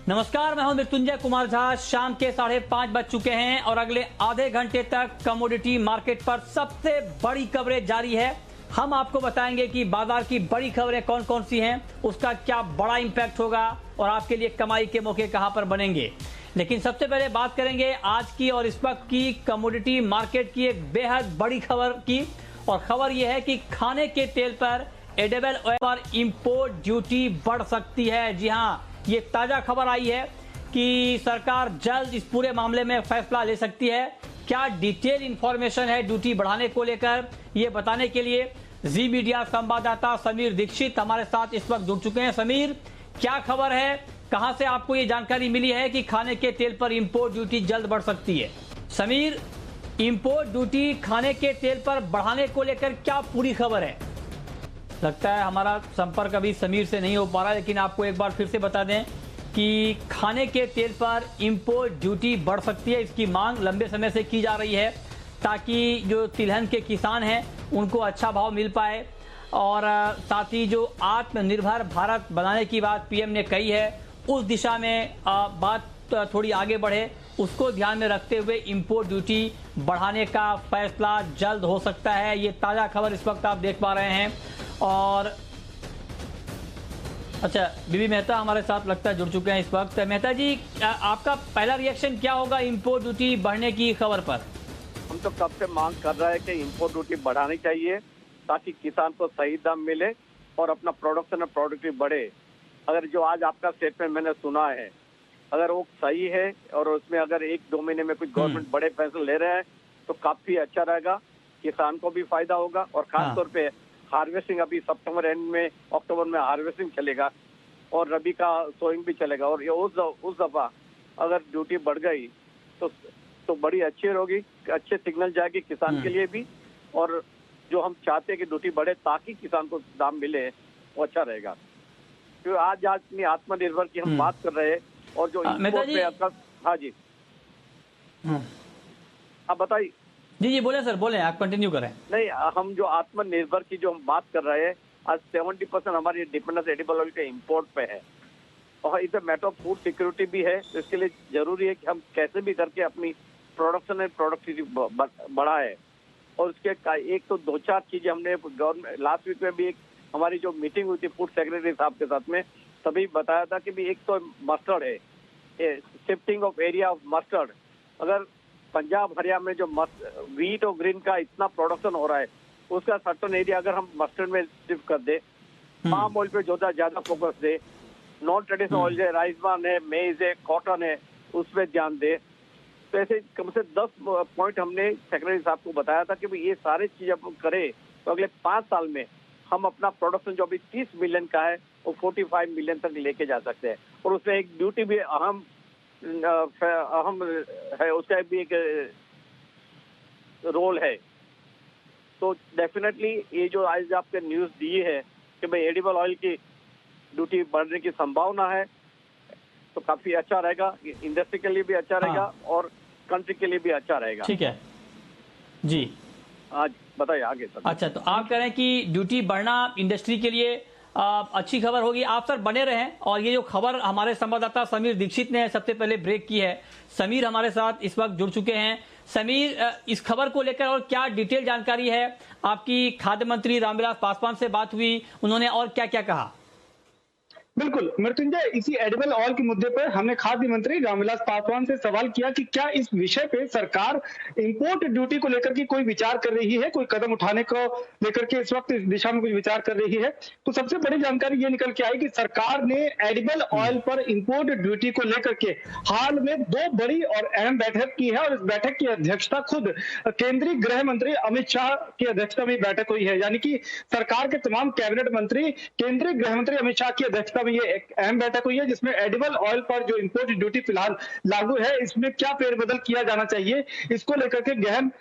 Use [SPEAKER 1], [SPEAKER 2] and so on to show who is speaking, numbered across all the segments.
[SPEAKER 1] नमस्कार, मैं हूं मृत्युंजय कुमार झा। शाम के 5:30 बज चुके हैं और अगले आधे घंटे तक कमोडिटी मार्केट पर सबसे बड़ी कवरेज जारी है। हम आपको बताएंगे कि बाजार की बड़ी खबरें कौन कौन सी हैं, उसका क्या बड़ा इंपैक्ट होगा और आपके लिए कमाई के मौके कहां पर बनेंगे। लेकिन सबसे पहले बात करेंगे आज की और इस वक्त की कमोडिटी मार्केट की एक बेहद बड़ी खबर की, और खबर यह है कि खाने के तेल पर एडिबल ऑयल पर इंपोर्ट ड्यूटी बढ़ सकती है। जी हां, ये ताजा खबर आई है कि सरकार जल्द इस पूरे मामले में फैसला ले सकती है। क्या डिटेल इंफॉर्मेशन है ड्यूटी बढ़ाने को लेकर, ये बताने के लिए जी मीडिया संवाददाता समीर दीक्षित हमारे साथ इस वक्त जुड़ चुके हैं। समीर, क्या खबर है, कहां से आपको ये जानकारी मिली है कि खाने के तेल पर इंपोर्ट ड्यूटी जल्द बढ़ सकती है? समीर, इंपोर्ट ड्यूटी खाने के तेल पर बढ़ाने को लेकर क्या पूरी खबर है? लगता है हमारा संपर्क अभी समीर से नहीं हो पा रहा, लेकिन आपको एक बार फिर से बता दें कि खाने के तेल पर इंपोर्ट ड्यूटी बढ़ सकती है। इसकी मांग लंबे समय से की जा रही है ताकि जो तिलहन के किसान हैं उनको अच्छा भाव मिल पाए, और साथ ही जो आत्मनिर्भर भारत बनाने की बात पीएम ने कही है, उस दिशा में बात थोड़ी आगे बढ़े, उसको ध्यान में रखते हुए इंपोर्ट ड्यूटी बढ़ाने का फैसला जल्द हो सकता है। ये ताज़ा खबर इस वक्त आप देख पा रहे हैं। और अच्छा, बीबी मेहता हमारे साथ लगता है जुड़ चुके हैं इस वक्त। मेहता जी, आपका पहला रिएक्शन क्या होगा इंपोर्ट ड्यूटी बढ़ने की खबर पर?
[SPEAKER 2] हम तो कब से मांग कर रहे हैं कि इंपोर्ट ड्यूटी बढ़ानी चाहिए ताकि किसान को सही दाम मिले और अपना प्रोडक्शन और प्रोडक्टिविटी बढ़े। अगर जो आज आपका स्टेटमेंट मैंने सुना है, अगर वो सही है और उसमें अगर 1-2 महीने में कुछ गवर्नमेंट बड़े फैसले ले रहे हैं तो काफी अच्छा रहेगा, किसान को भी फायदा होगा। और खासतौर पे हार्वेस्टिंग अभी सितंबर एंड में, अक्टूबर में हार्वेस्टिंग चलेगा और रबी का सोइंग भी चलेगा, और ये उस दफा अगर ड्यूटी बढ़ गई तो बड़ी अच्छी होगी, अच्छे सिग्नल जाएगी किसान के लिए भी, और जो हम चाहते हैं कि ड्यूटी बढ़े ताकि किसान को दाम मिले, वो अच्छा रहेगा। तो आज अपनी आत्मनिर्भर की हम बात कर रहे हैं, और जो इंपोर्ट पे आपका, हाँ जी, आप बताइए।
[SPEAKER 1] जी बोले सर, बोले, आप कंटिन्यू करें।
[SPEAKER 2] नहीं, हम जो आत्मनिर्भर की जो हम बात कर रहे हैं, आज 70% हमारी डिपेंडेंस एडिबल ऑयल के इंपोर्ट पे है, और इधर मैटर ऑफ फूड सिक्योरिटी भी है। तो इसके लिए जरूरी है कि हम कैसे भी करके अपनी प्रोडक्शन एंड प्रोडक्टिविटी बढ़ाए। और उसके एक तो 2-4 चीजें हमने गवर्नमेंट, लास्ट वीक में भी एक हमारी जो मीटिंग हुई थी फूड सेक्रेटरी साहब के साथ में, तभी बताया था कि भी एक तो मस्टर्ड है, shifting of area of mustard. अगर पंजाब हरियाणा में जो व्हीट और ग्रीन का इतना प्रोडक्शन हो रहा है, उसका सर्टन एरिया अगर हम मस्टर्ड में शिफ्ट कर दे, पाम ऑयल पे ज्यादा फोकस दे, नॉन ट्रेडिशनल ऑयल है, राइस ब्रान है, मेज है, कॉटन है, उस पर ध्यान दे। तो ऐसे कम से 10 पॉइंट हमने सेक्रेटरी साहब को बताया था कि भाई ये सारे चीज हम करें तो अगले 5 साल में हम अपना प्रोडक्शन जो अभी 30 मिलियन का है वो 45 मिलियन तक लेके जा सकते हैं। और उसमें एक ड्यूटी भी अहम है, उसका भी एक रोल है। तो डेफिनेटली ये जो आज आपके न्यूज दी है कि भाई एडिबल ऑयल की ड्यूटी बढ़ने की संभावना है, तो काफी अच्छा रहेगा, इंडस्ट्री के लिए भी अच्छा रहेगा और कंट्री के लिए भी अच्छा रहेगा।
[SPEAKER 1] ठीक है जी,
[SPEAKER 2] आज बताइए आगे सर।
[SPEAKER 1] अच्छा, तो आप कह रहे हैं कि ड्यूटी बढ़ना इंडस्ट्री के लिए अच्छी खबर होगी। आप सर बने रहें, और ये जो खबर हमारे संवाददाता समीर दीक्षित ने सबसे पहले ब्रेक की है, समीर हमारे साथ इस वक्त जुड़ चुके हैं। समीर, इस खबर को लेकर और क्या डिटेल जानकारी है? आपकी खाद्य मंत्री रामविलास पासवान से बात हुई, उन्होंने और क्या क्या कहा?
[SPEAKER 3] बिल्कुल मृत्युंजय, इसी एडिबल ऑयल के मुद्दे पर हमने खाद्य मंत्री रामविलास पासवान से सवाल किया कि क्या इस विषय पे सरकार इंपोर्ट ड्यूटी को लेकर के कोई विचार कर रही है, कोई कदम उठाने को लेकर के इस वक्त इस दिशा में कुछ विचार कर रही है। तो सबसे बड़ी जानकारी ये निकल के आई कि सरकार ने एडिबल ऑयल पर इंपोर्ट ड्यूटी को लेकर के हाल में 2 बड़ी और अहम बैठक की है, और इस बैठक की अध्यक्षता खुद केंद्रीय गृह मंत्री अमित शाह की अध्यक्षता में बैठक हुई है। यानी कि सरकार के तमाम कैबिनेट मंत्री, केंद्रीय गृह मंत्री अमित शाह की अध्यक्षता में ये एक अहम बैठक हुई है, जिसमें एडिबल ऑयल पर जो इंपोर्ट ड्यूटी फिलहाल लागू है, इसमें क्या फेरबदल किया जाना चाहिए, इसको लेकर के गहन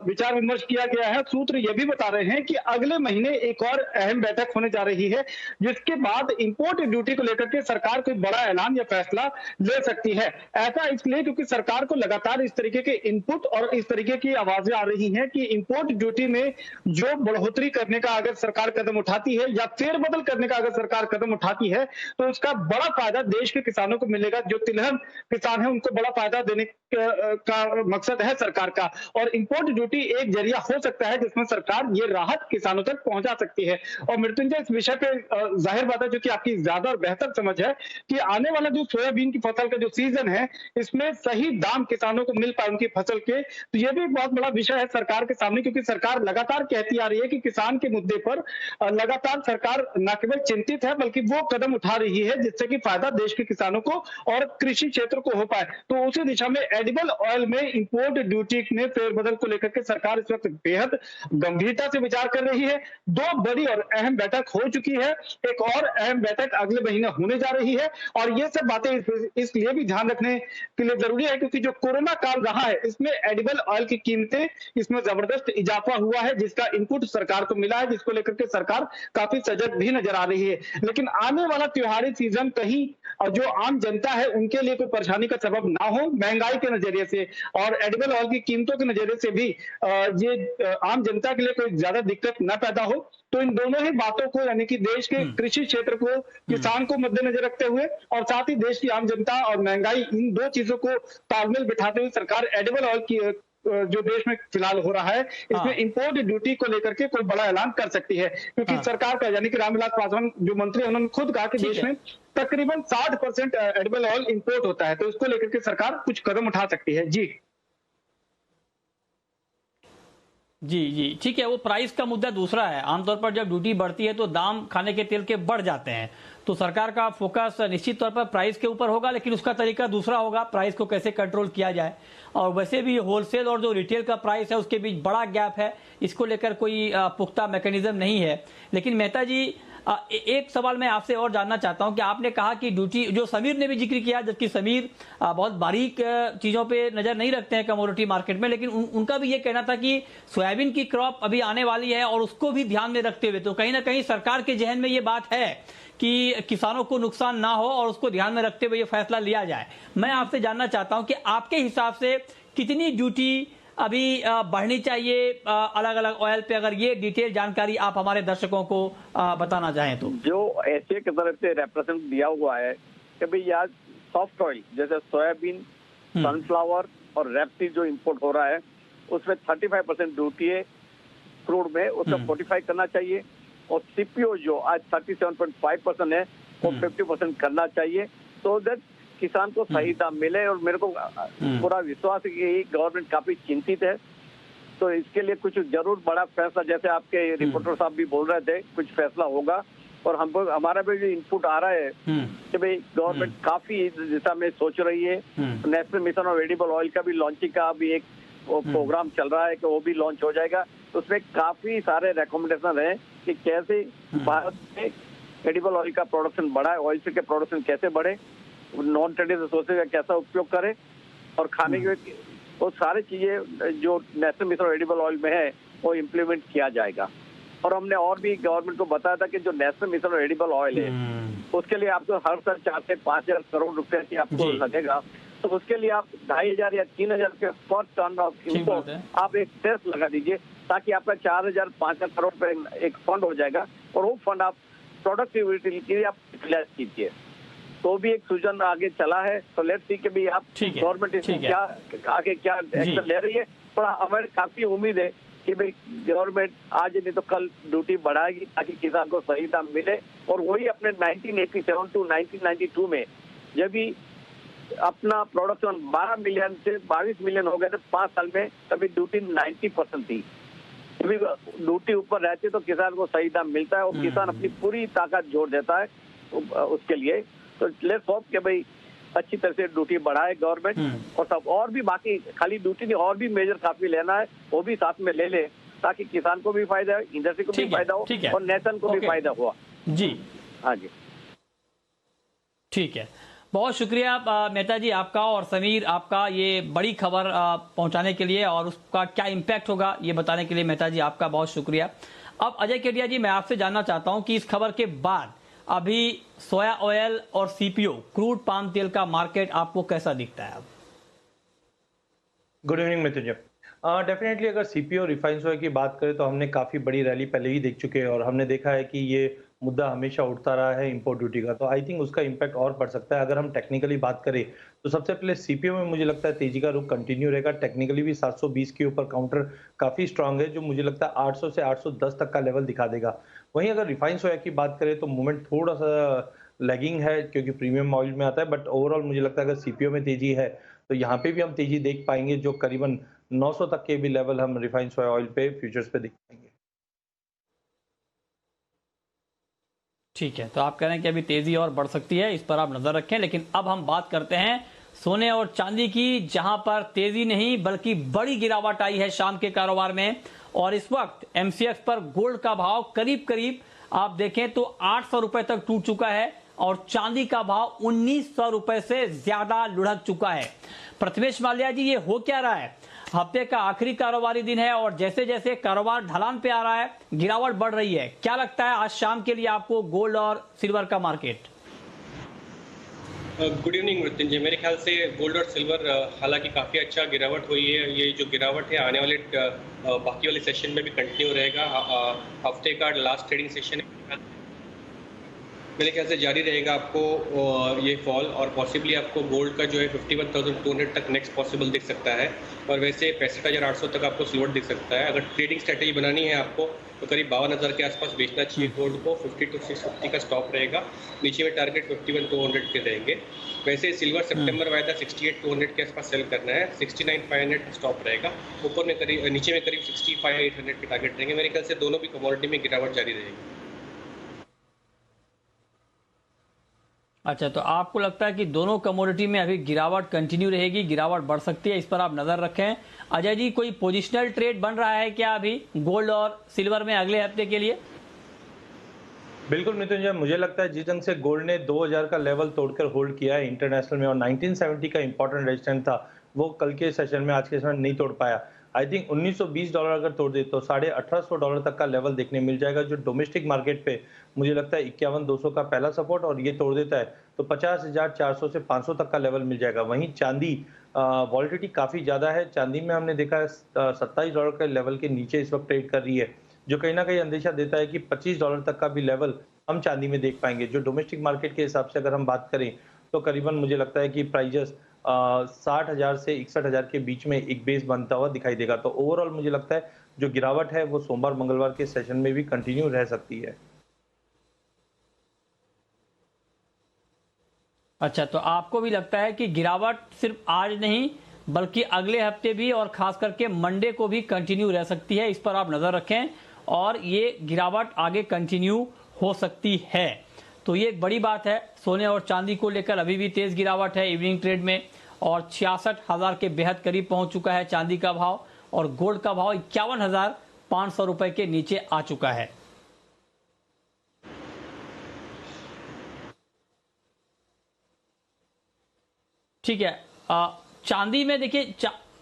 [SPEAKER 3] विचार विमर्श किया गया है। सूत्र ये भी बता रहे हैं कि अगले महीने एक और अहम बैठक होने जा रही है, जिसके बाद इंपोर्ट ड्यूटी को लेकर के सरकार कोई बड़ा ऐलान या फैसला ले सकती है। ऐसा इसलिए क्योंकि सरकार को लगातार इस तरीके के इनपुट और इस तरीके की आवाजें आ रही हैं कि इंपोर्ट ड्यूटी में जो बढ़ोतरी करने का अगर सरकार कदम उठाती है या फेरबदल करने का अगर सरकार कदम उठाती है है, तो उसका बड़ा फायदा देश के किसानों को मिलेगा। जो तिलहन किसान है उनको बड़ा फायदा देने का मकसद है सरकार का, और इंपोर्ट ड्यूटी एक जरिया हो सकता है जिसमें सरकार ये राहत किसानों तक पहुंचा सकती है। और मृत्युंजय, इस विषय पे जाहिर बात है, जो कि आपकी ज्यादा और बेहतर समझ है, कि आने वाला जो सोयाबीन की फसल का जो सीजन है, इसमें सही दाम किसानों को मिल पाए उनकी फसल के, तो ये भी बहुत बड़ा विषय है सरकार के सामने, क्योंकि सरकार लगातार कहती आ रही है कि किसान के मुद्दे पर लगातार सरकार न केवल चिंतित है बल्कि वो कदम उठा रही है जिससे कि फायदा देश के किसानों को और कृषि क्षेत्र को हो पाए। तो उसी दिशा में एडिबल ऑयल में इंपोर्ट ड्यूटी में फेरबदल को लेकर के सरकार इस वक्त बेहद गंभीरता से विचार कर रही है। दो बड़ी और अहम बैठक हो चुकी है, एक और अहम बैठक अगले महीने होने जा रही है, और ये सब बातें इसलिए भी ध्यान रखने के लिए जरूरी है क्योंकि जो कोरोना काल रहा है इसमें एडिबल ऑयल की कीमतें इसमें जबरदस्त इजाफा हुआ है, जिसका इनपुट सरकार को मिला है, जिसको लेकर के सरकार काफी सजग भी नजर आ रही है। लेकिन आने वाला त्योहारी सीजन कहीं जो आम जनता है उनके लिए कोई परेशानी का सबब ना हो, महंगाई के नजरिए से और एडिबल ऑयल की कीमतों के नजरिए से भी ये आम जनता के लिए कोई ज्यादा दिक्कत न पैदा हो, तो इन दोनों ही बातों को, यानी कि देश के कृषि क्षेत्र को, किसान को मद्देनजर रखते हुए और साथ ही देश की आम जनता और महंगाई, इन दो चीजों को तालमेल बिठाते हुए सरकार एडिबल ऑयल की जो देश में फिलहाल हो रहा है इसमें इंपोर्ट ड्यूटी को लेकर के कोई बड़ा ऐलान कर सकती है, क्योंकि सरकार का, यानी कि रामविलास पासवान जो मंत्री है, उन्होंने खुद कहा कि देश में तकरीबन 60% एडिबल ऑयल इंपोर्ट होता है, तो इसको लेकर के सरकार कुछ कदम उठा सकती है। जी
[SPEAKER 1] जी ठीक है। वो प्राइस का मुद्दा दूसरा है। आमतौर पर जब ड्यूटी बढ़ती है तो दाम खाने के तेल के बढ़ जाते हैं, तो सरकार का फोकस निश्चित तौर पर प्राइस के ऊपर होगा, लेकिन उसका तरीका दूसरा होगा, प्राइस को कैसे कंट्रोल किया जाए। और वैसे भी होलसेल और जो रिटेल का प्राइस है उसके बीच बड़ा गैप है, इसको लेकर कोई पुख्ता मैकेनिज्म नहीं है। लेकिन मेहता जी, एक सवाल मैं आपसे और जानना चाहता हूं कि आपने कहा कि ड्यूटी, जो समीर ने भी जिक्र किया, जबकि समीर बहुत बारीक चीजों पे नजर नहीं रखते हैं कमोडिटी मार्केट में, लेकिन उनका भी ये कहना था कि सोयाबीन की क्रॉप अभी आने वाली है और उसको भी ध्यान में रखते हुए, तो कहीं ना कहीं सरकार के जहन में ये बात है कि किसानों को नुकसान ना हो और उसको ध्यान में रखते हुए ये फैसला लिया जाए। मैं आपसे जानना चाहता हूं कि आपके हिसाब से कितनी ड्यूटी अभी बढ़नी चाहिए अलग अलग ऑयल पे, अगर ये डिटेल जानकारी आप हमारे दर्शकों को बताना चाहें तो।
[SPEAKER 2] जो एशिया की तरफ से रिप्रेजेंट दिया हुआ है कि भाई यार सॉफ्ट ऑयल जैसे सोयाबीन, सनफ्लावर और रेपसीड जो इंपोर्ट हो रहा है उसमें 35% ड्यूटी है क्रूड में, उसको 45 करना चाहिए, और सीपीओ जो आज 37.5% है वो 50% करना चाहिए, सो दैट किसान को सही दाम मिले। और मेरे को पूरा विश्वास है कि गवर्नमेंट काफी चिंतित है, तो इसके लिए कुछ जरूर बड़ा फैसला, जैसे आपके रिपोर्टर साहब भी बोल रहे थे, कुछ फैसला होगा। और हमको, हमारा भी जो इनपुट आ रहा है कि भाई गवर्नमेंट काफी इस दिशा में सोच रही है। National mission of edible oil का भी लॉन्चिंग का भी एक प्रोग्राम चल रहा है कि वो भी लॉन्च हो जाएगा, तो उसमें काफी सारे रिकमेंडेशन है कि कैसे भारत में एडिबल ऑयल का प्रोडक्शन बढ़ाए, ऑयल सीड के प्रोडक्शन कैसे बढ़े, नॉन ट्रेडिशनल सोर्सेज का कैसा उपयोग करें, और खाने के वो सारी चीजें जो national mission of edible oil में है वो इम्प्लीमेंट किया जाएगा। और हमने और भी गवर्नमेंट को बताया था कि जो national mission of edible oil है उसके लिए आपको हर साल 4 से 5 हजार करोड़ रुपए की आपको लगेगा, तो उसके लिए आप 2,500 या 3,000 के पर टन ऑफ इम्पोर्ट आप एक टेस्ट लगा दीजिए, ताकि आपका 4,000 5,000 करोड़ रुपए एक फंड हो जाएगा, और वो फंड आप प्रोडक्टिविटी के लिए आप यूटिलाइज कीजिए। तो भी एक सूचन आगे चला है, तो लेट्स सी कि भी आप गवर्नमेंट इसमें क्या आगे क्या एक्शन ले रही है। थोड़ा हमें काफी उम्मीद है कि भाई गवर्नमेंट आज नहीं तो कल ड्यूटी बढ़ाएगी ताकि किसान को सही दाम मिले, और वही अपने 1987 टू 1992 में जब भी अपना प्रोडक्शन 12 मिलियन से 22 मिलियन हो गए थे 5 साल में, तभी ड्यूटी 90% थी। तभी ड्यूटी ऊपर रहती तो किसान को सही दाम मिलता है, और किसान अपनी पूरी ताकत जोड़ देता है उसके लिए। तो लेट्स होप कि भाई अच्छी तरह से ड्यूटी बढ़ाए गवर्नमेंट, और सब और भी बाकी खाली ड्यूटी नहीं, और भी मेजर काफी लेना है, वो भी साथ में ले ले, ताकि किसान को भी फायदा हो, इंडस्ट्री को भी फायदा हो, और नेशन को भी फायदा हुआ।
[SPEAKER 1] जी
[SPEAKER 2] हाँ जी,
[SPEAKER 1] ठीक है। बहुत शुक्रिया मेहता जी आपका, और समीर आपका, ये बड़ी खबर पहुंचाने के लिए और उसका क्या इम्पैक्ट होगा ये बताने के लिए मेहता जी आपका बहुत शुक्रिया। अब अजय केडिया जी, मैं आपसे जानना चाहता हूं कि इस खबर के बाद अभी सोया ऑयल और सीपीओ क्रूड पाम तेल का मार्केट आपको कैसा दिखता है? अब
[SPEAKER 4] गुड इवनिंग मृत्युंजय। डेफिनेटली अगर सीपीओ रिफाइंड ऑयल की बात करें तो हमने काफ़ी बड़ी रैली पहले ही देख चुके हैं, और हमने देखा है कि ये मुद्दा हमेशा उठता रहा है इंपोर्ट ड्यूटी का, तो आई थिंक उसका इम्पैक्ट और बढ़ सकता है। अगर हम टेक्निकली बात करें तो सबसे पहले सीपीओ में मुझे लगता है तेजी का रुख कंटिन्यू रहेगा। टेक्निकली भी 720 के ऊपर काउंटर काफी स्ट्रांग है, जो मुझे लगता है 800 से 810 तक का लेवल दिखा देगा। वहीं अगर रिफाइंड सोया की बात करें तो मूवमेंट थोड़ा सा लैगिंग है, क्योंकि प्रीमियम ऑयल में आता है, बट ओवरऑल मुझे लगता है अगर सीपीओ में तेजी है तो यहाँ पे भी हम तेजी देख पाएंगे, जो करीबन 900 तक के भी लेवल हम रिफाइंड सोया ऑयल पे फ्यूचर्स पे देख पाएंगे।
[SPEAKER 1] ठीक है, तो आप कह रहे हैं कि अभी तेजी और बढ़ सकती है, इस पर आप नजर रखें। लेकिन अब हम बात करते हैं सोने और चांदी की, जहां पर तेजी नहीं बल्कि बड़ी गिरावट आई है शाम के कारोबार में। और इस वक्त एमसीएक्स पर गोल्ड का भाव करीब करीब आप देखें तो 800 रुपए तक टूट चुका है और चांदी का भाव 1900 रुपए से ज्यादा लुढ़क चुका है। प्रथमेश माल्या जी, ये हो क्या रहा है? हफ्ते का आखिरी कारोबारी दिन है और जैसे जैसे कारोबार ढलान पे आ रहा है, गिरावट बढ़ रही है। क्या लगता है आज शाम के लिए आपको गोल्ड और सिल्वर का मार्केट?
[SPEAKER 5] Good evening Mrityunjay. मेरे ख्याल से गोल्ड और सिल्वर हालांकि काफ़ी अच्छा गिरावट हुई है। ये जो गिरावट है आने वाले बाकी वाले सेशन में भी कंटिन्यू रहेगा। हफ्ते का लास्ट ट्रेडिंग सेशन मेरे ख्याल से जारी रहेगा आपको ये फॉल, और पॉसिबली आपको गोल्ड का जो है 51,200 तक नेक्स्ट पॉसिबल दिख सकता है, और वैसे 65,800 तक आपको सिल्वर दिख सकता है। अगर ट्रेडिंग स्ट्रेटेजी बनानी है आपको तो करीब 52,000 के आसपास बेचना चाहिए गोल्ड को। 50 to 650 का स्टॉप रहेगा, नीचे में टारगेट 51,200 के रहेंगे। वैसे सिल्वर सितंबर वायदा 68,200 के आसपास सेल करना है, 69,500 का स्टॉप रहेगा। ऊपर में करीब नीचे में करीब 65,800 के टारगेट रहेंगे। मेरे ख्याल से दोनों भी कमोडिटी में गिरावट जारी रहेगी।
[SPEAKER 1] अच्छा, तो आपको लगता है कि दोनों कमोडिटी में अभी गिरावट कंटिन्यू रहेगी, गिरावट बढ़ सकती है, इस पर आप नजर रखें। अजय जी, कोई पोजिशनल ट्रेड बन रहा है क्या अभी गोल्ड और सिल्वर में अगले हफ्ते के लिए?
[SPEAKER 4] बिल्कुल मृत्युंजय, मुझे लगता है जिस ढंग से गोल्ड ने 2000 का लेवल तोड़कर होल्ड किया है इंटरनेशनल में, और 1970 का इंपॉर्टेंट रेजिस्टेंस था, वो कल के सेशन में आज के सेशन नहीं तोड़ पाया। आई थिंक $1920 अगर तोड़ दे तो $1850 तक का लेवल देखने मिल जाएगा, जो डोमेस्टिक मार्केट पे मुझे लगता है 51,200 का पहला सपोर्ट, और ये तोड़ देता है तो 50,400 से 500 तक का लेवल मिल जाएगा। वहीं चांदी वॉलिटिलिटी काफी ज्यादा है, चांदी में हमने देखा है $27 के लेवल के नीचे इस वक्त ट्रेड कर रही है, जो कहीं ना कहीं अंदेशा देता है कि $25 तक का भी लेवल हम चांदी में देख पाएंगे। जो डोमेस्टिक मार्केट के हिसाब से अगर हम बात करें तो करीबन मुझे लगता है कि प्राइजेस 60,000 से 61,000 के बीच में एक बेस बनता हुआ दिखाई देगा। तो ओवरऑल मुझे लगता है जो गिरावट है वो सोमवार मंगलवार के सेशन में भी कंटिन्यू रह सकती है।
[SPEAKER 1] अच्छा, तो आपको भी लगता है कि गिरावट सिर्फ आज नहीं बल्कि अगले हफ्ते भी और खास करके मंडे को भी कंटिन्यू रह सकती है, इस पर आप नजर रखें, और ये गिरावट आगे कंटिन्यू हो सकती है। तो ये एक बड़ी बात है। सोने और चांदी को लेकर अभी भी तेज गिरावट है इवनिंग ट्रेड में, और 66,000 के बेहद करीब पहुंच चुका है चांदी का भाव, और गोल्ड का भाव 51,500 रुपए के नीचे आ चुका है। ठीक है, चांदी में देखिए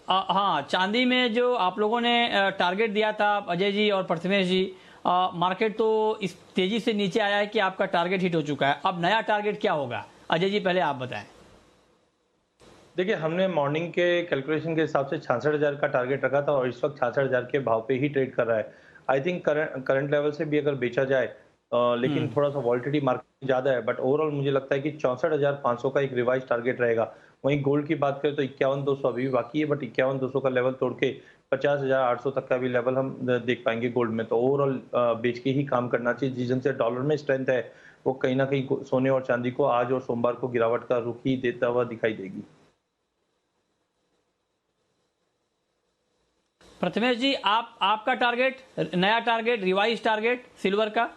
[SPEAKER 1] हाँ, चांदी में जो आप लोगों ने टारगेट दिया था अजय जी और प्रथमेश जी, मार्केट तो इस तेजी से नीचे आया है कि आपका टारगेट हिट हो चुका है। अब नया टारगेट क्या होगा? अजय जी पहले आप बताएं।
[SPEAKER 4] देखिए, हमने मॉर्निंग के कैलकुलेशन के हिसाब से 66,000 का टारगेट रखा था, और इस वक्त 66,000 के भाव पे ही ट्रेड कर रहा है। आई थिंक करंट लेवल से भी अगर बेचा जाए, लेकिन थोड़ा सा वॉलिटिलिटी मार्केट ज्यादा है, बट ओवरऑल मुझे लगता है कि 64,500 का एक रिवाइज टारगेट रहेगा। वहीं गोल्ड की बात करें तो 51,200 अभी भी बाकी है, बट 51,200 का लेवल तोड़ के 50,800 तक का भी लेवल हम देख पाएंगे गोल्ड में। तो ओवरऑल बेच के ही काम करना चाहिए। जिस ढंग से डॉलर में स्ट्रेंथ है, वो कहीं ना कहीं सोने और चांदी को आज और सोमवार को गिरावट का रुख ही देता हुआ दिखाई देगी।
[SPEAKER 1] प्रथमेश जी, आपका टारगेट, नया टारगेट, रिवाइज टारगेट सिल्वर का?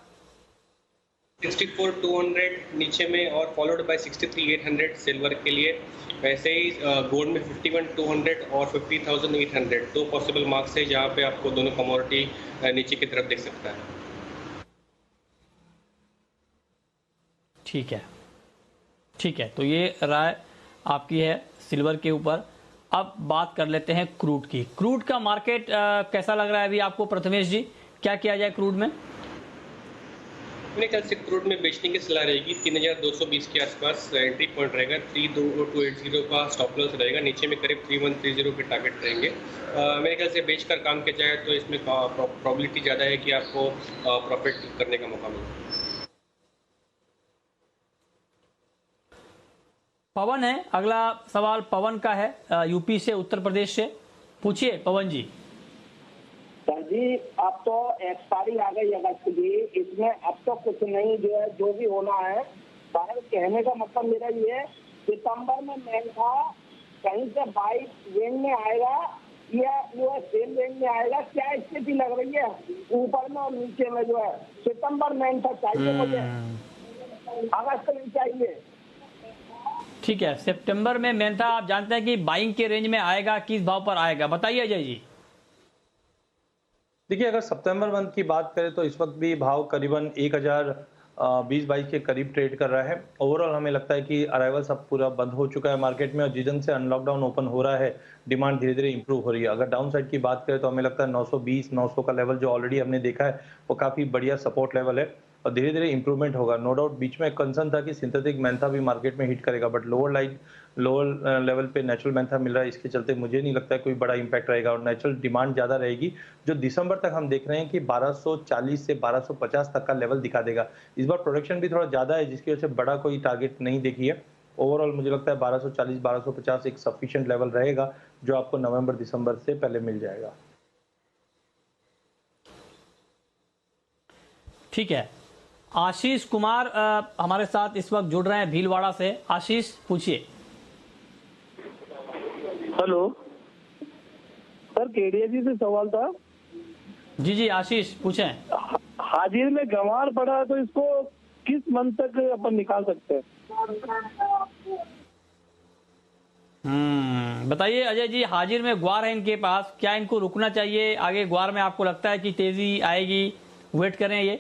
[SPEAKER 5] 64,200 नीचे में, और फॉलोड बाय 63,800 सिल्वर के लिए। वैसे ही गोल्ड में 51,200 और 50,800 दो पॉसिबल मार्क्स है जहां पे आपको दोनों कमोडिटी नीचे की तरफ देख सकता है।
[SPEAKER 1] ठीक है, ठीक है, तो ये राय आपकी है सिल्वर के ऊपर। अब बात कर लेते हैं क्रूड की। क्रूड का मार्केट कैसा लग रहा है अभी आपको प्रथमेश जी? क्या किया जाए क्रूड में?
[SPEAKER 5] मेरे ख्याल से क्रूड में बेचने की सलाह रहेगी। 3,220 के आसपास एंट्री पॉइंट रहेगा, 3,280 का स्टॉप लॉस रहेगा, नीचे में करीब 3,130 के टारगेट रहेंगे। मेरे ख्याल से बेचकर काम किया जाए तो इसमें प्रोबेबिलिटी ज़्यादा है कि आपको प्रॉफिट करने का मौका मिले।
[SPEAKER 1] पवन है, अगला सवाल पवन का है, यूपी से, उत्तर प्रदेश से। पूछिए पवन जी।
[SPEAKER 6] सर जी, अब तो एक्सपायरी आ गई अगस्त की, इसमें अब तो कुछ नहीं, जो है जो भी होना है। शायद कहने का मतलब मेरा ये है, सितंबर में मैंथा कहीं से 22 रेंज में आएगा या वो सेम रेंज में आएगा, क्या स्थिति लग रही है ऊपर में और नीचे में? जो है सितंबर मैंथा चाहिए मुझे, अगस्त नहीं चाहिए।
[SPEAKER 1] ठीक है, सितंबर में मेंथा आप जानते हैं कि बाइंग के रेंज में आएगा, किस भाव पर आएगा, बताइए अजय जी।
[SPEAKER 4] देखिए, अगर सितंबर मंथ की बात करें तो इस वक्त भी भाव करीबन 1020-22 के करीब ट्रेड कर रहा है। ओवरऑल हमें लगता है कि अराइवल सब पूरा बंद हो चुका है मार्केट में, और जिस ढंग से अनलॉकडाउन ओपन हो रहा है, डिमांड धीरे धीरे इंप्रूव हो रही है। अगर डाउन साइड की बात करें तो हमें लगता है 920-900 का लेवल जो ऑलरेडी हमने देखा है वो काफी बढ़िया सपोर्ट लेवल है, और धीरे धीरे इंप्रूवमेंट होगा। नो डाउट बीच में एक कंसर्न था कि सिंथेटिक मैंथा भी मार्केट में हिट करेगा, बट लोअर लेवल पे नेचुरल मैंथा मिल रहा है, इसके चलते मुझे नहीं लगता है कोई बड़ा इंपैक्ट रहेगा, और नेचुरल डिमांड ज्यादा रहेगी, जो दिसंबर तक हम देख रहे हैं कि 1240 से 1250 तक का लेवल दिखा देगा। इस बार प्रोडक्शन भी थोड़ा ज्यादा है, जिसकी वजह से बड़ा कोई टारगेट नहीं देखी है। ओवरऑल मुझे लगता है 1240-1250 एक सफिशिएंट लेवल रहेगा, जो आपको नवंबर दिसंबर से पहले मिल जाएगा।
[SPEAKER 1] ठीक है, आशीष कुमार हमारे साथ इस वक्त जुड़ रहे हैं भीलवाड़ा से। आशीष पूछिए।
[SPEAKER 6] हेलो सर, केडीएजी से सवाल था।
[SPEAKER 1] जी जी आशीष पूछें।
[SPEAKER 6] हाजिर में गंवार पड़ा है, तो इसको किस मंथ तक अपन निकाल सकते हैं?
[SPEAKER 1] बताइए अजय जी, हाजिर में ग्वार है इनके पास, क्या इनको रुकना चाहिए? आगे ग्वार में आपको लगता है कि तेजी आएगी, वेट करें ये?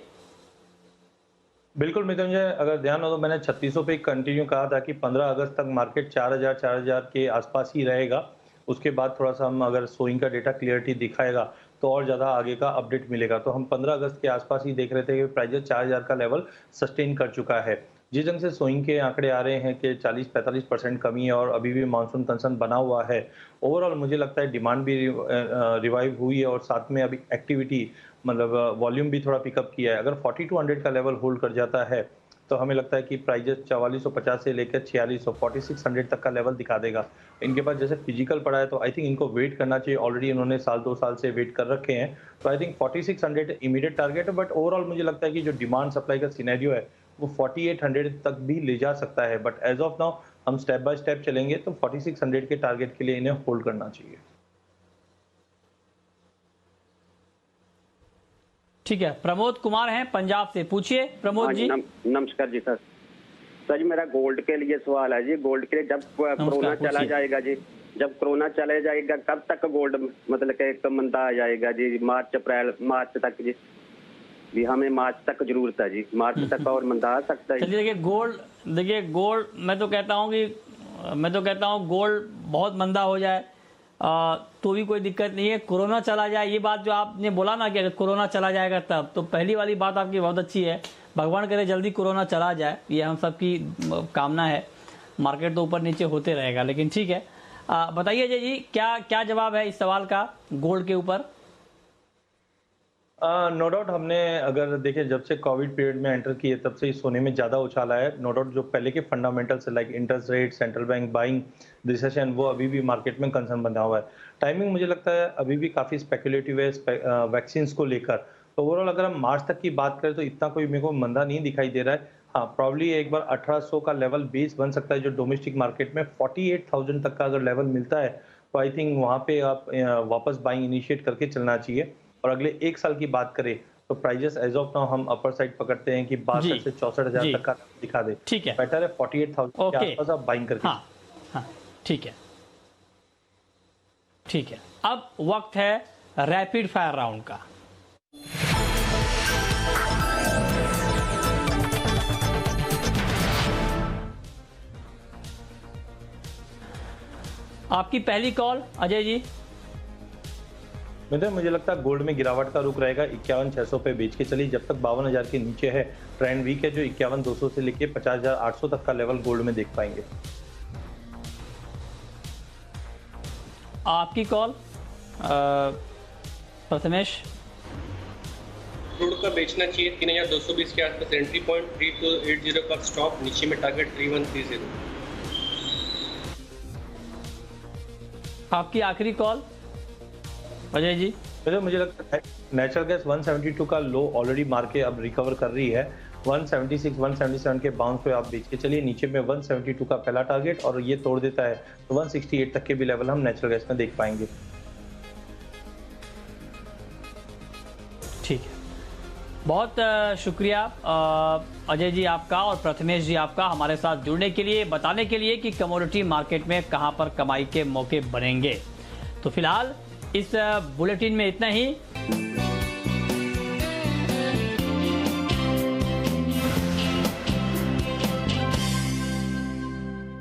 [SPEAKER 4] बिल्कुल मृत्युंजय, अगर ध्यान हो तो मैंने 3600 पे कंटिन्यू कहा था कि 15 अगस्त तक मार्केट 4000 के आसपास ही रहेगा। उसके बाद थोड़ा सा हम अगर सोइंग का डेटा क्लियरिटी दिखाएगा तो और ज़्यादा आगे का अपडेट मिलेगा। तो हम 15 अगस्त के आसपास ही देख रहे थे कि प्राइस 4000 का लेवल सस्टेन कर चुका है। जिस ढंग से सोइंग के आंकड़े आ रहे हैं कि 40-45% कमी है और अभी भी मानसून कंसर्न बना हुआ है, ओवरऑल मुझे लगता है डिमांड भी रिवाइव हुई है, और साथ में अभी एक्टिविटी मतलब वॉल्यूम भी थोड़ा पिकअप किया है। अगर 4200 का लेवल होल्ड कर जाता है तो हमें लगता है कि प्राइजेस 4450 से लेकर 4600 तक का लेवल दिखा देगा। इनके पास जैसे फिजिकल पड़ा है, तो आई थिंक इनको वेट करना चाहिए। ऑलरेडी इन्होंने 1-2 साल से वेट कर रखे हैं, तो आई थिंक 4600 इमीडिएट टारगेट है। बट ओवरऑल मुझे लगता है कि जो डिमांड सप्लाई का सिनेरियो है वो 4800 तक भी ले जा सकता है, बट एज ऑफ नाउ हम स्टेप बाय स्टेप चलेंगे, तो 4600 के टारगेट के लिए इन्हें होल्ड करना चाहिए।
[SPEAKER 1] ठीक है, प्रमोद कुमार हैं पंजाब से, पूछिए प्रमोद जी।
[SPEAKER 7] नमस्कार जी सर। सर जी, मेरा गोल्ड के लिए सवाल है जी। गोल्ड के लिए जब कोरोना चला जाएगा जी, जब कोरोना चले जाएगा कब तक गोल्ड मतलब कि एक मंदा आ जाएगा जी? मार्च तक जी हमें मार्च तक जरूरत है जी, मार्च तक और मंदा आ सकता है।
[SPEAKER 1] चलिए देखिए गोल्ड मैं तो कहता हूँ गोल्ड बहुत मंदा हो जाए तो भी कोई दिक्कत नहीं है, कोरोना चला जाए। ये बात जो आपने बोला ना कि अगर कोरोना चला जाएगा तब, तो पहली वाली बात आपकी बहुत अच्छी है। भगवान करे जल्दी कोरोना चला जाए, ये हम सबकी कामना है। मार्केट तो ऊपर नीचे होते रहेगा, लेकिन ठीक है। बताइए अजय जी, क्या जवाब है इस सवाल का गोल्ड के ऊपर?
[SPEAKER 4] नो डाउट हमने अगर देखें जब से कोविड पीरियड में एंटर किए तब से इस सोने में ज्यादा उछाल आया है। नो डाउट जो पहले के fundamentals like interest rate, central bank buying, recession, वो अभी भी मार्केट में कंसर्न बना हुआ है। टाइमिंग मुझे लगता है अभी भी काफी स्पेकुलेटिव है वैक्सीन को लेकर। तो ओवरऑल अगर हम मार्च तक की बात करें तो इतना कोई मेरे को मंदा नहीं दिखाई दे रहा है। हाँ, प्रॉब्ली एक बार 1800 का लेवल बेस बन सकता है जो डोमेस्टिक मार्केट में 48,000 तक का अगर लेवल मिलता है तो आई थिंक वहां पे आप वापस बाइंग इनिशिएट करके चलना चाहिए। और अगले एक साल की बात करें तो प्राइजेस एज ऑफ नाउ हम अपर साइड पकड़ते हैं कि 62 से 64,000 तक का दिखा दे।
[SPEAKER 1] ठीक है,
[SPEAKER 4] बेटर है 48,000 के आसपास आप बाइंग करके।
[SPEAKER 1] हाँ, ठीक है। अब वक्त है रैपिड फायर राउंड का। आपकी पहली कॉल अजय जी।
[SPEAKER 4] मुझे लगता है गोल्ड में गिरावट का रुख रहेगा। 51,600 पे बेच के चली, जब तक 52,000 के नीचे है ट्रेंड वीक है। जो 51,200 से लेके 50,800 तक का लेवल गोल्ड में देख पाएंगे।
[SPEAKER 1] आपकी कॉल प्रथमेश।
[SPEAKER 5] क्रूड का बेचना चाहिए 3,220 के आसपास एंट्री पॉइंट, 3280 का स्टॉप, नीचे में टारगेट 3130।
[SPEAKER 1] आपकी आखिरी कॉल अजय जी।
[SPEAKER 4] तो मुझे लगता है नेचुरल गैस 172 का लो ऑलरेडी मार्केट अब रिकवर कर रही है। 176 177 के बाउंस पे आप बेच के चलिए। नीचे में 172 का पहला टारगेट, और ये तोड़ देता है तो 168 तक के भी लेवल हम नेचुरल गैस में देख पाएंगे।
[SPEAKER 1] ठीक है, बहुत शुक्रिया अजय जी आपका और प्रथमेश जी आपका हमारे साथ जुड़ने के लिए, बताने के लिए कि कमोडिटी मार्केट में कहां पर कमाई के मौके बनेंगे। तो फिलहाल इस बुलेटिन में इतना ही।